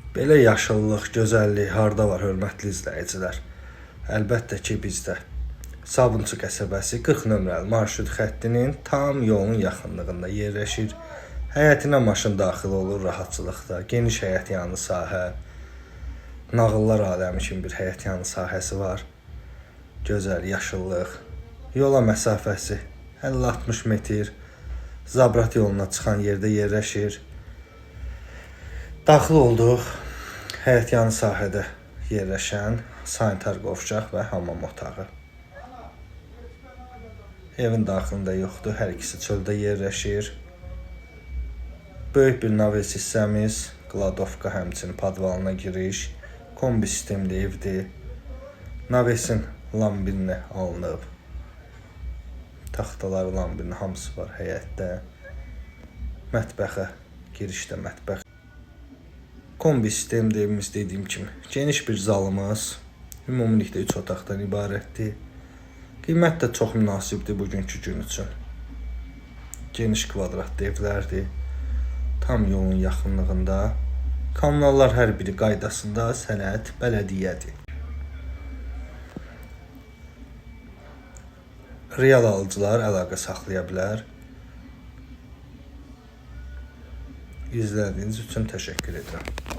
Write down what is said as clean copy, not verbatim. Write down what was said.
Belə yaşıllıq, gözəllik harda var, hörmətli izləyicilər? Əlbəttə ki, bizdə. Sabunçu qəsəbəsi 40 nömrəli marşrut xəttinin tam yolun yaxınlığında yerləşir. Həyətinə maşın daxil olur rahatçılıqda. Geniş həyətyanı sahə, nağıllar aləmi kimi bir həyətyanı sahəsi var. Gözəl yaşıllıq. Yola məsafəsi 50-60 metr. Zabrat yoluna çıxan yerdə yerləşir. Daxil olduq həyətyanı sahədə yerləşən sanitar qovşaq və hamam otağı. Evin daxilində yoxdur, hər ikisi çöldə yerləşir. Böyük bir naves hissəmiz, qladovka, həmçinin podvalına giriş, kombi sistemli evdir. Navesin lambirini alınıb. Taxtaları, lambini hamısı var həyətdə. Mətbəxə, girişdə mətbəx. Kombi sistemli evimiz dediyim kimi. Geniş bir zalımız, ümumilikdə 3 otaqdan ibarətdir. Qiymət də çox münasibdir bugünkü gün üçün. Geniş kvadratlı evlərdir. Tam yolun yaxınlığında. Kommunallar hər biri qaydasında, sənəd, bələdiyyədir. Real alıcılar əlaqə saxlaya bilər. İzlədiyiniz üçün təşəkkür edirəm.